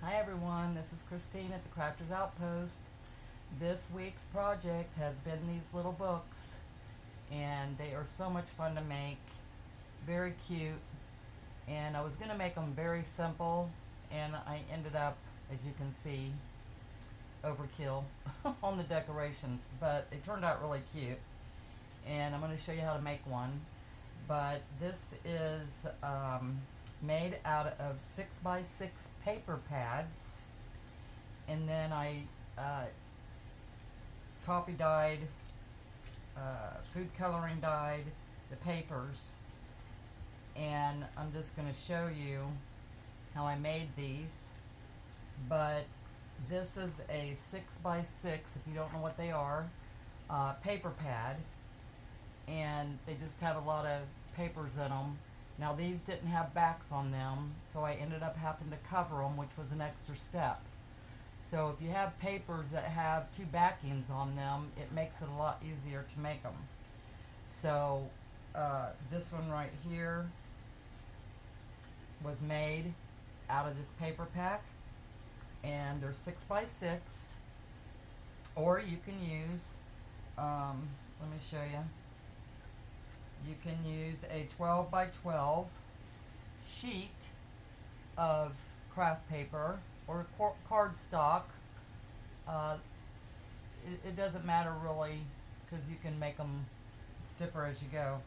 Hi everyone, this is Christine at the Crafters Outpost. This week's project has been these little books, and they are so much fun to make, very cute, and I was going to make them very simple, and I ended up, as you can see, overkill on the decorations, but they turned out really cute, and I'm going to show you how to make one. But this is made out of 6x6 paper pads, and then I coffee dyed, food coloring dyed the papers, and I'm just going to show you how I made these. But this is a 6x6, if you don't know what they are, paper pad, and they just have a lot of papers in them. Now these didn't have backs on them, so I ended up having to cover them, which was an extra step. So if you have papers that have two backings on them, it makes it a lot easier to make them. So this one right here was made out of this paper pack, and they're 6x6, or you can use, let me show you. You can use a 12x12 sheet of craft paper or cardstock. It doesn't matter really, because you can make them stiffer as you go.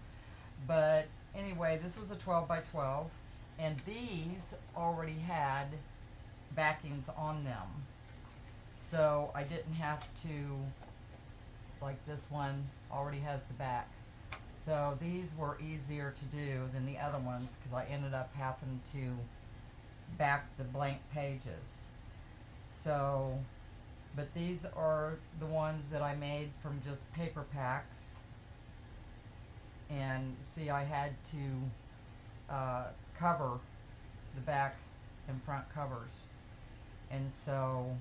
But anyway, this was a 12x12, and these already had backings on them. So I didn't have to, like this one already has the back. So these were easier to do than the other ones, because I ended up having to back the blank pages. So, but these are the ones that I made from just paper packs. And see, I had to cover the back and front covers. And so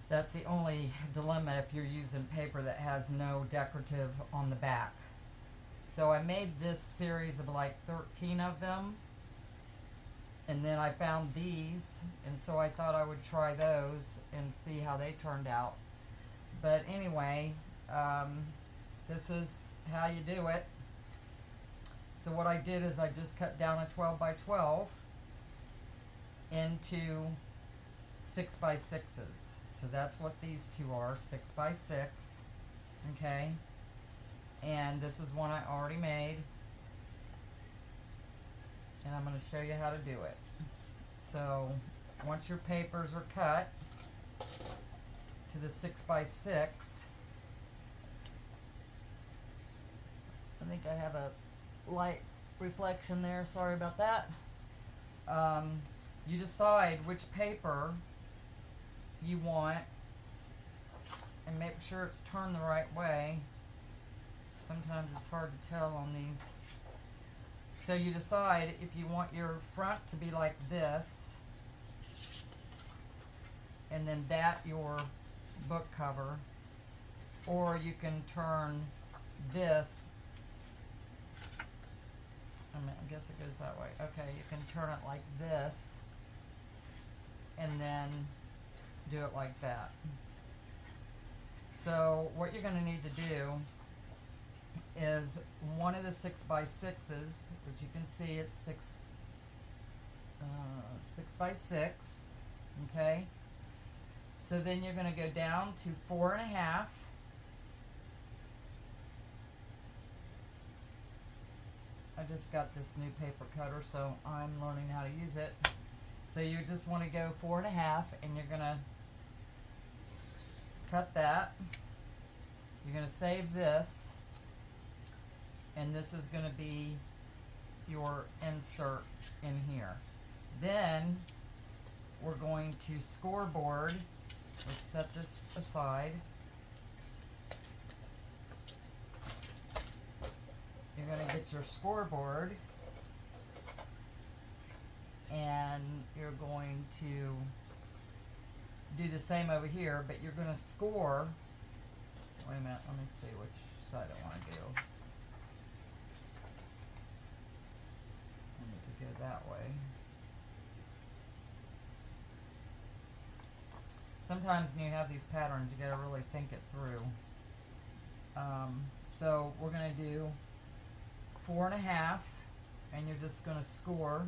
that's the only dilemma if you're using paper that has no decorative on the back. So I made this series of like 13 of them, and then I found these, and so I thought I would try those and see how they turned out. But anyway, this is how you do it. So what I did is I just cut down a 12x12 into 6x6s. So that's what these two are, 6x6, okay? And this is one I already made, and I'm going to show you how to do it. So once your papers are cut to the 6x6, I think I have a light reflection there, sorry about that. You decide which paper you want, and make sure it's turned the right way. Sometimes it's hard to tell on these. So you decide if you want your front to be like this, and then that your book cover, or you can turn this, I guess it goes that way. Okay, you can turn it like this, and then do it like that. So what you're going to need to do is one of the 6x6s, which you can see it's 6x6, okay? So then you're going to go down to 4.5. I just got this new paper cutter, so I'm learning how to use it. So you just want to go 4.5, and you're going to cut that. You're going to save this, and this is going to be your insert in here. Then we're going to scoreboard. Let's set this aside. You're going to get your scoreboard, and you're going to do the same over here, but you're going to score. Wait a minute, let me see which side I want to do. I need to go that way. sometimes when you have these patterns, you gotta really think it through. So we're gonna do 4.5, and you're just gonna score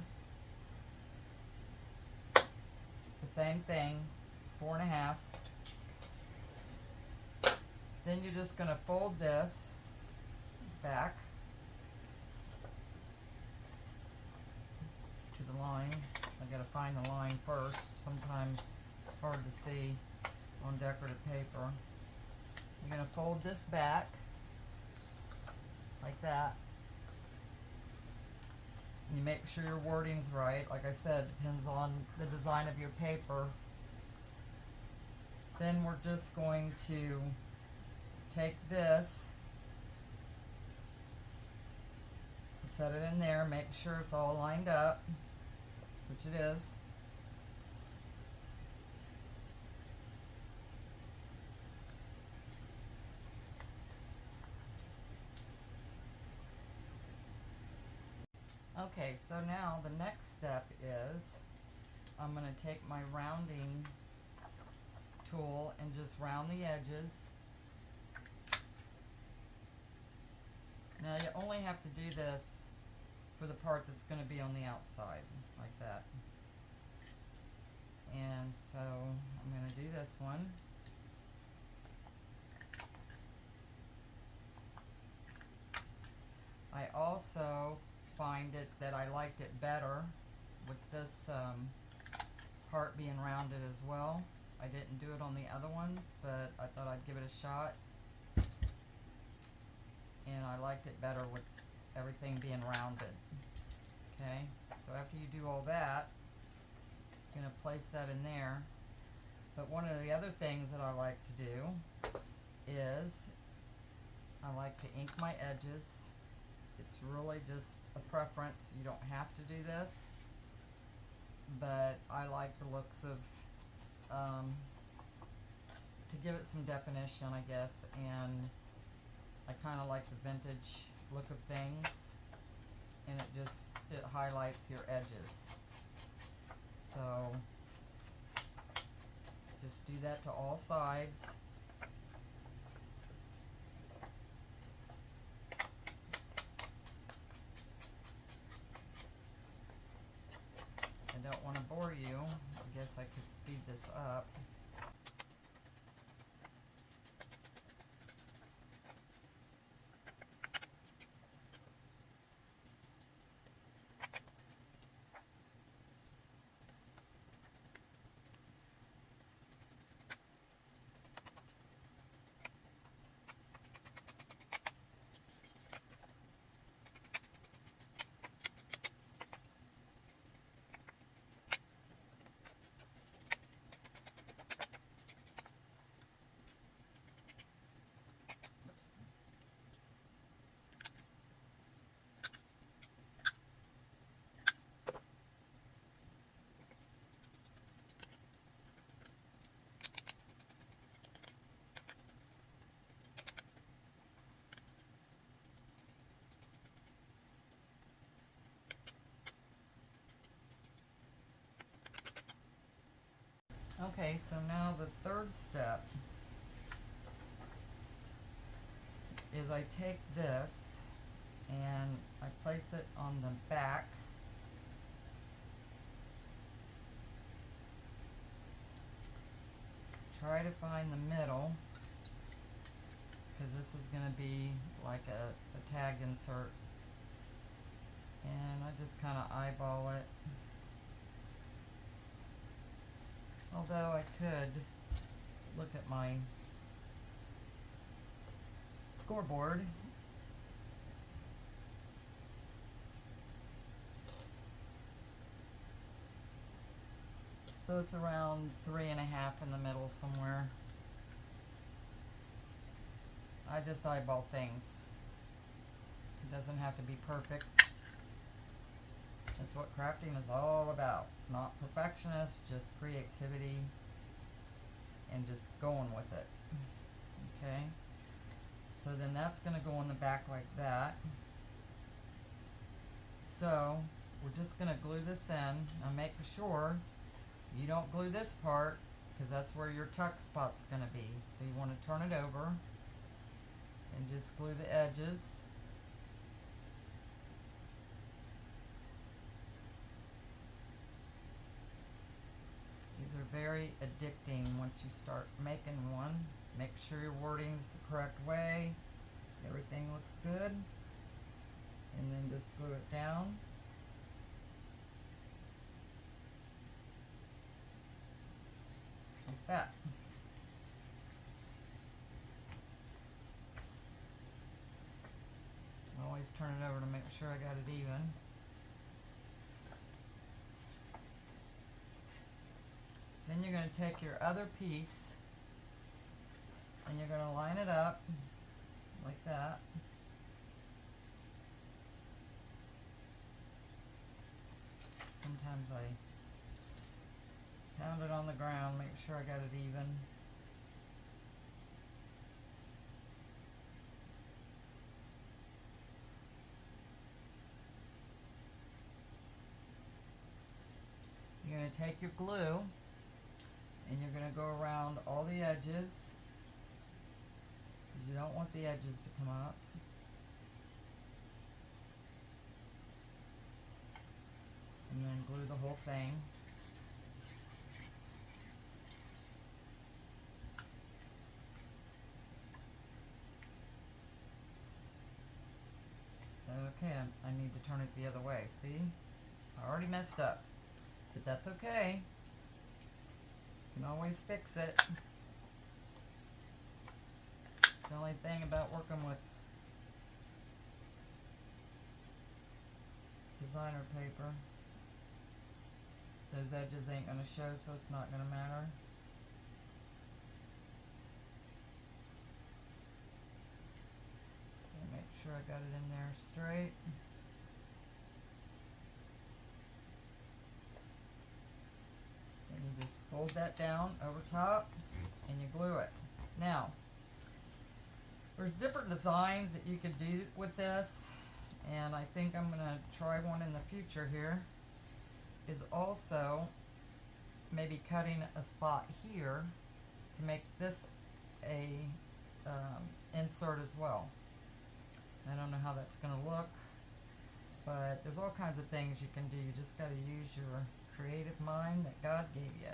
the same thing, 4.5. Then you're just gonna fold this back to the line. I gotta find the line first. Sometimes it's hard to see on decorative paper. You're gonna fold this back like that. And you make sure your wording's right. Like I said, depends on the design of your paper. Then we're just going to take this, set it in there, make sure it's all lined up, which it is. Okay, so now the next step is I'm going to take my rounding tool and just round the edges. Now you only have to do this for the part that's going to be on the outside, like that. And so I'm going to do this one. I also find it that I liked it better with this part being rounded as well. I didn't do it on the other ones, but I thought I'd give it a shot. And I liked it better with everything being rounded. Okay, so after you do all that, you're going to place that in there. But one of the other things that I like to do is I like to ink my edges. It's really just a preference. You don't have to do this, but I like the looks of, to give it some definition, I guess, and I kind of like the vintage look of things, and it highlights your edges. So just do that to all sides. I don't want to bore you. I guess I could speed this up. Okay, so now the third step is I take this and I place it on the back. Try to find the middle, because this is going to be like a tag insert. And I just kind of eyeball it. Although I could look at my scoreboard. So it's around 3.5 in the middle somewhere. I just eyeball things. It doesn't have to be perfect. That's what crafting is all about. Not perfectionist, just creativity and just going with it. Okay? So then that's going to go on the back like that. So we're just going to glue this in. Now make sure you don't glue this part, because that's where your tuck spot's going to be. So you want to turn it over and just glue the edges. These are very addicting once you start making one. Make sure your wording's the correct way. Everything looks good. And then just glue it down. Like that. Always turn it over to make sure I got it even. Then you're going to take your other piece and you're going to line it up like that. Sometimes I pound it on the ground, make sure I got it even. You're going to take your glue and you're going to go around all the edges. You don't want the edges to come up. And then glue the whole thing. Okay, I need to turn it the other way. See? I already messed up. But that's okay. You can always fix it. It's the only thing about working with designer paper. Those edges ain't going to show, so it's not going to matter. Just going to make sure I got it in there straight. And you just fold that down over top and you glue it. Now, there's different designs that you could do with this, and I think I'm going to try one in the future here. Is also maybe cutting a spot here to make this a insert as well. I don't know how that's going to look, but there's all kinds of things you can do. You just got to use your creative mind that God gave you.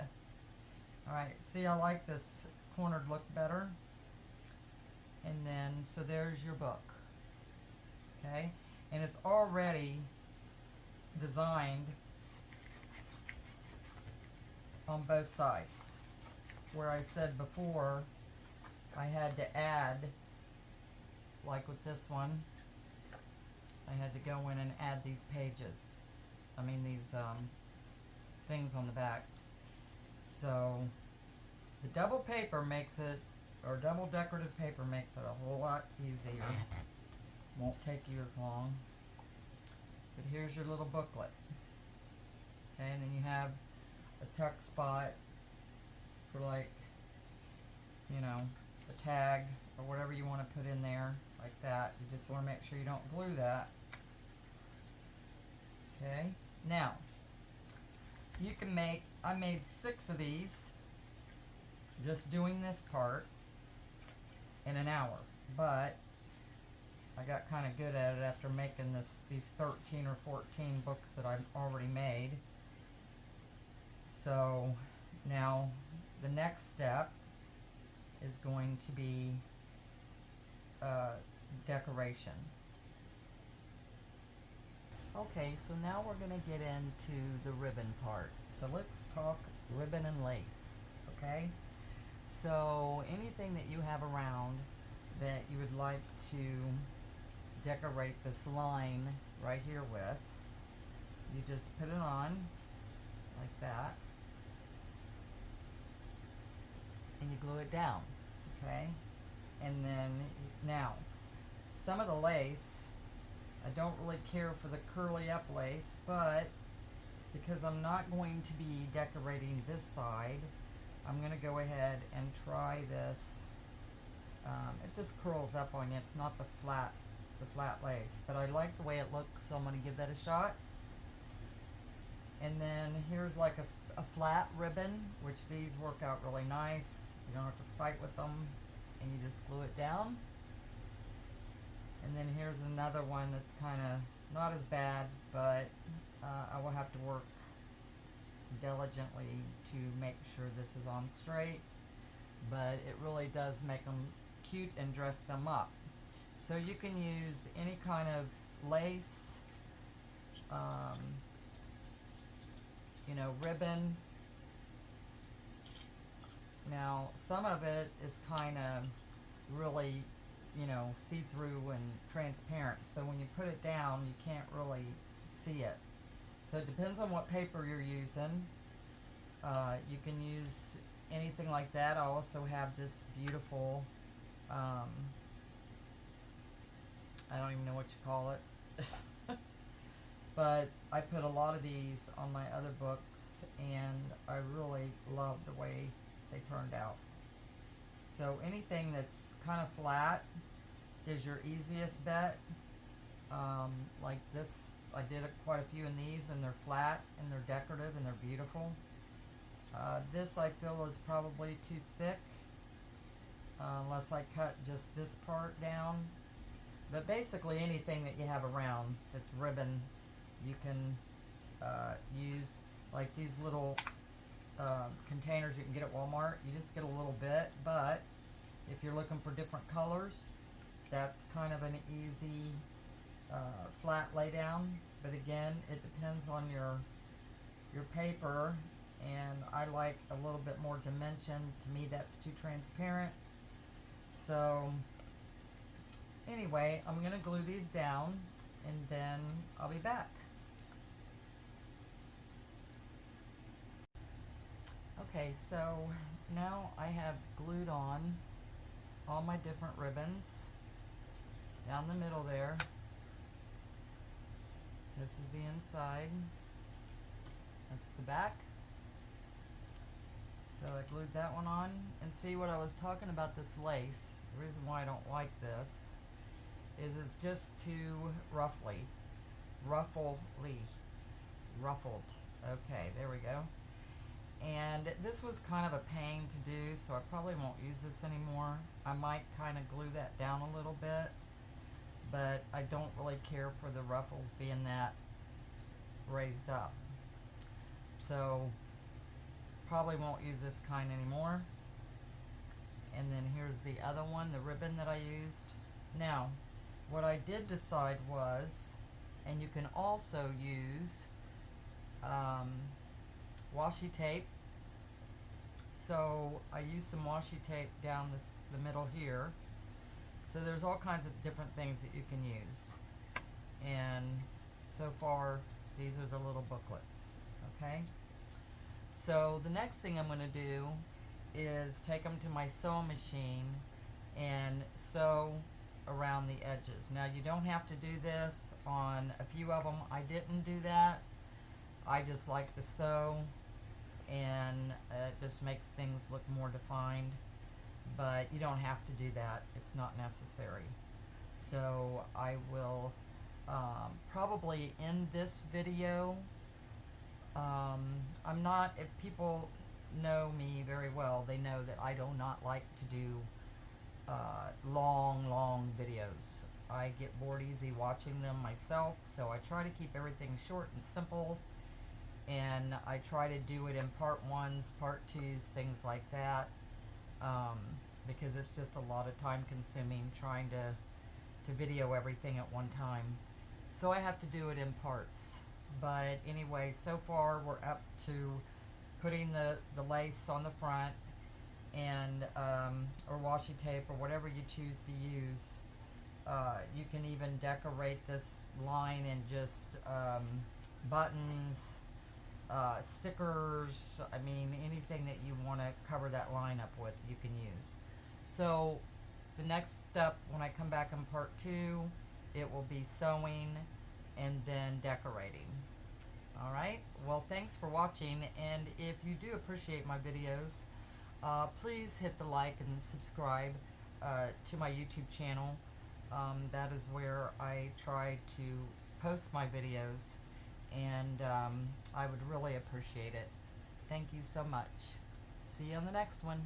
Alright, see, I like this cornered look better. And then, so there's your book. Okay? And it's already designed on both sides. Where I said before, I had to add, like with this one, I had to go in and add these pages. I mean these things on the back. So the double paper makes it, or double decorative paper makes it a whole lot easier. Won't take you as long. But here's your little booklet. Okay, and then you have a tuck spot for, like, you know, a tag or whatever you want to put in there, like that. You just want to make sure you don't glue that. Okay, now you can make, I made 6 of these just doing this part in an hour, but I got kind of good at it after making these 13 or 14 books that I've already made. So now the next step is going to be decoration. Okay, so now we're going to get into the ribbon part. So let's talk ribbon and lace, okay? So anything that you have around that you would like to decorate this line right here with, you just put it on like that, and you glue it down, okay? And then, now, some of the lace, I don't really care for the curly up lace, but because I'm not going to be decorating this side, I'm going to go ahead and try this. It just curls up on you. It's not the flat lace, but I like the way it looks, so I'm going to give that a shot. And then here's like a flat ribbon, which these work out really nice. You don't have to fight with them, and you just glue it down. And then here's another one that's kind of not as bad, but I will have to work diligently to make sure this is on straight, but it really does make them cute and dress them up. So you can use any kind of lace, you know, ribbon. Now some of it is kind of really, you know, see-through and transparent, so when you put it down you can't really see it. So it depends on what paper you're using. You can use anything like that. I also have this beautiful, I don't even know what you call it, but I put a lot of these on my other books, and I really love the way they turned out. So anything that's kind of flat is your easiest bet. Like this, I did quite a few in these, and they're flat and they're decorative and they're beautiful. This I feel is probably too thick, unless I cut just this part down. But basically anything that you have around that's ribbon, you can use. Like these little containers you can get at Walmart. You just get a little bit, but if you're looking for different colors, that's kind of an easy flat lay down. But again, it depends on your paper, and I like a little bit more dimension. To me, that's too transparent. So anyway, I'm gonna glue these down, and then I'll be back. Okay, so now I have glued on all my different ribbons down the middle there. This is the inside. That's the back. So I glued that one on. And see what I was talking about, this lace. The reason why I don't like this is it's just too ruffled. Okay, there we go. And this was kind of a pain to do, so I probably won't use this anymore. I might kind of glue that down a little bit, but I don't really care for the ruffles being that raised up. So probably won't use this kind anymore. And then here's the other one, the ribbon that I used. Now, what I did decide was, and you can also use washi tape. So I used some washi tape down the middle here. So there's all kinds of different things that you can use. And so far, these are the little booklets, okay? So the next thing I'm going to do is take them to my sewing machine and sew around the edges. Now you don't have to do this on a few of them. I didn't do that. I just like to sew, and it just makes things look more defined, but you don't have to do that. It's not necessary. So I will probably end this video. I'm not, if people know me very well, they know that I do not like to do long videos. I get bored easy watching them myself, so I try to keep everything short and simple, and I try to do it in part ones, part twos, things like that, because it's just a lot of time consuming trying to video everything at one time. So I have to do it in parts. But anyway, so far we're up to putting the lace on the front, and or washi tape or whatever you choose to use. You can even decorate this line in just buttons, stickers, I mean anything that you want to cover that line up with, you can use. So the next step, when I come back in part 2, it will be sewing and then decorating. Alright, well thanks for watching, and if you do appreciate my videos, please hit the like and subscribe to my YouTube channel. That is where I try to post my videos, and I would really appreciate it. Thank you so much. See you on the next one.